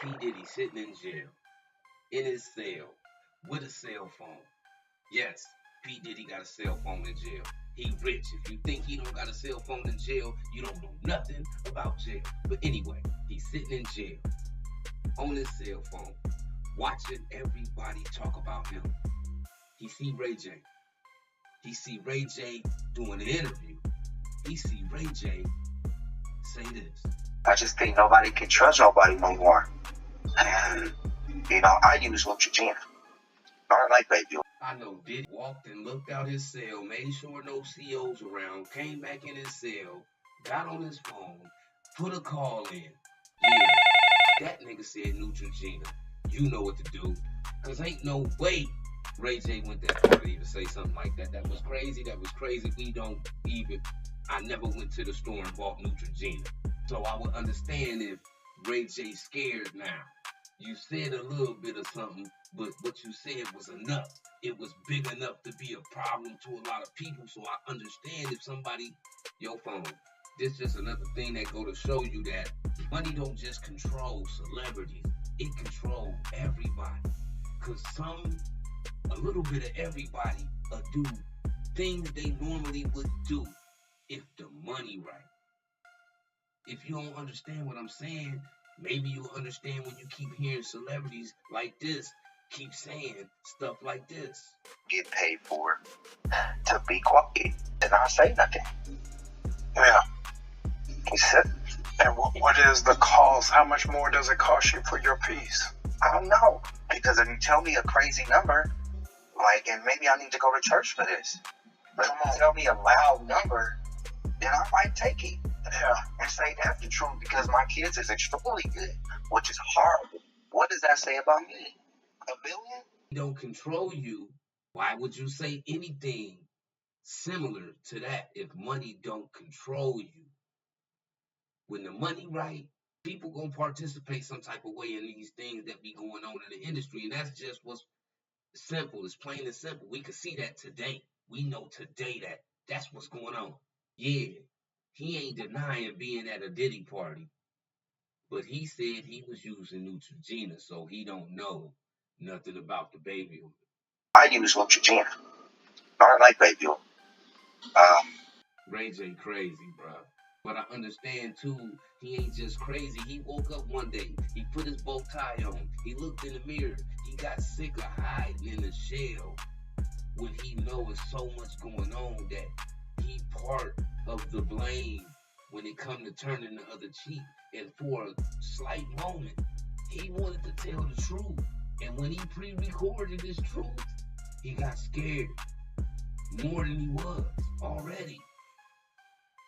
P. Diddy sitting in jail, in his cell, with a cell phone. Yes, P. Diddy got a cell phone in jail. He rich. If you think he don't got a cell phone in jail, you don't know nothing about jail. But anyway, he's sitting in jail on his cell phone, watching everybody talk about him. He see Ray J. He see Ray J doing an interview. He see Ray J say this. I just think nobody can trust nobody no more. And, I use Neutrogena. I don't like baby. I know Diddy walked and looked out his cell, made sure no COs around, came back in his cell, got on his phone, put a call in. Yeah, that nigga said Neutrogena. You know what to do. Cause ain't no way Ray J went that far to even say something like that. That was crazy. We don't even, I never went to the store and bought Neutrogena. So I would understand if Ray J scared now. You said a little bit of something, but what you said was enough. It was big enough to be a problem to a lot of people. So I understand if somebody, your phone. This just another thing that go to show you that money don't just control celebrities. It controls everybody. Cause a little bit of everybody do things they normally would do if the money right. If you don't understand what I'm saying, maybe you'll understand when you keep hearing celebrities like this keep saying stuff like this. Get paid for to be quiet and not say nothing. Yeah. He said, And what is the cost? How much more does it cost you for your piece? I don't know. Because if you tell me a crazy number, and maybe I need to go to church for this. But if you tell me a loud number, then I might take it. Yeah. And say that's the truth because my kids is extremely good, which is horrible. What does that say about me? $1 billion? Don't control you. Why would you say anything similar to that if money don't control you? When the money right, people gonna participate some type of way in these things that be going on in the industry, and that's just what's simple. It's plain and simple. We can see that today. We know today that that's what's going on. Yeah, he ain't denying being at a Diddy party, but he said he was using Neutrogena, so he don't know nothing about the baby oil. I use Neutrogena. I don't like baby oil. Ray J crazy, bro. But I understand too, he ain't just crazy. He woke up one day, he put his bow tie on, he looked in the mirror, he got sick of hiding in the shell when he knows so much going on that he part of the blame when it come to turning the other cheek. And for a slight moment, he wanted to tell the truth. And when he pre-recorded his truth, he got scared more than he was already.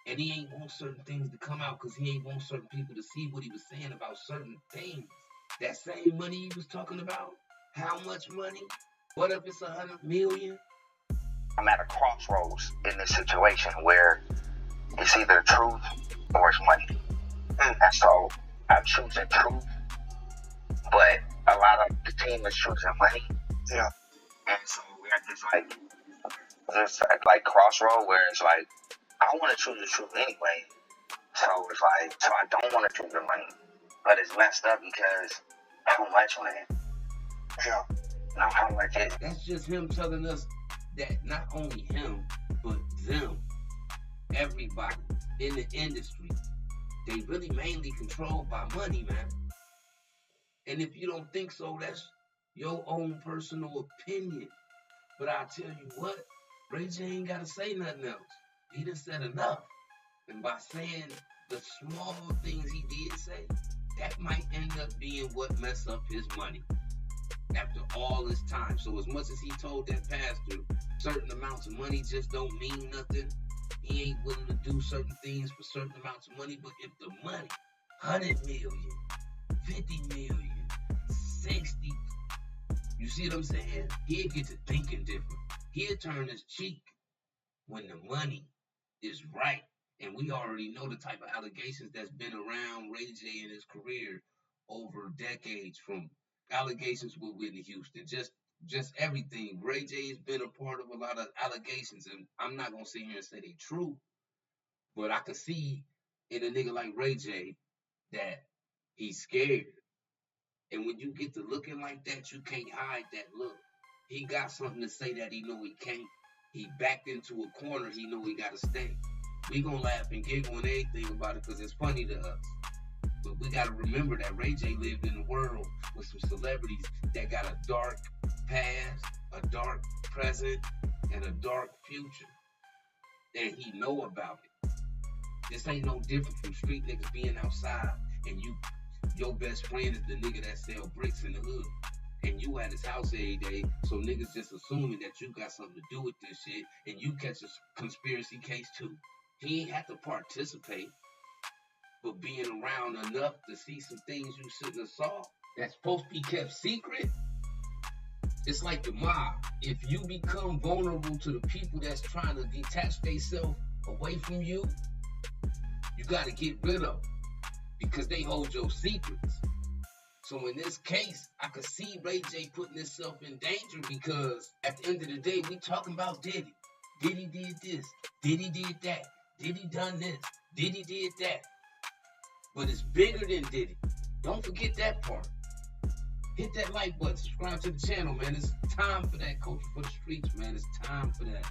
And he ain't want certain things to come out because he ain't want certain people to see what he was saying about certain things. That same money he was talking about, how much money? What if it's 100 million? I'm at a crossroads in this situation where it's either truth or it's money. And so I'm choosing truth, but a lot of the team is choosing money. Yeah. And so we're at this crossroad where it's I want to choose the truth anyway. So it's so I don't want to choose the money. But it's messed up because how much money? Yeah. Now how much is it? That's just him telling us that not only him, but them, everybody in the industry, they really mainly controlled by money, man. And if you don't think so, that's your own personal opinion. But I tell you what, Ray J ain't got to say nothing else. He done said enough. And by saying the small things he did say, that might end up being what mess up his money after all this time. So as much as he told that pastor certain amounts of money just don't mean nothing, he ain't willing to do certain things for certain amounts of money. But if the money, 100 million, 50 million, 60, you see what I'm saying? He'll get to thinking different. He'll turn his cheek when the money is right. And we already know the type of allegations that's been around Ray J in his career over decades, from allegations with Whitney Houston, just everything. Ray J has been a part of a lot of allegations, and I'm not gonna sit here and say they true, but I can see in a nigga like Ray J that he's scared. And when you get to looking like that, you can't hide that look. He got something to say that he know he can't. He backed into a corner he know he got to stay. We gonna laugh and giggle and everything about it because it's funny to us. But we gotta remember that Ray J lived in a world with some celebrities that got a dark past, a dark present, and a dark future. And he know about it. This ain't no different from street niggas being outside and your best friend is the nigga that sell bricks in the hood. And you at his house every day, so niggas just assuming that you got something to do with this shit, and you catch a conspiracy case too. He ain't have to participate, but being around enough to see some things you shouldn't have saw that's supposed to be kept secret. It's like the mob. If you become vulnerable to the people that's trying to detach themselves away from you, you got to get rid of them because they hold your secrets. So in this case, I could see Ray J putting himself in danger because at the end of the day, we talking about Diddy. Diddy did this. Diddy did that. Diddy done this. Diddy did that. But it's bigger than Diddy. Don't forget that part. Hit that like button. Subscribe to the channel, man. It's time for that. Culture for the streets, man. It's time for that.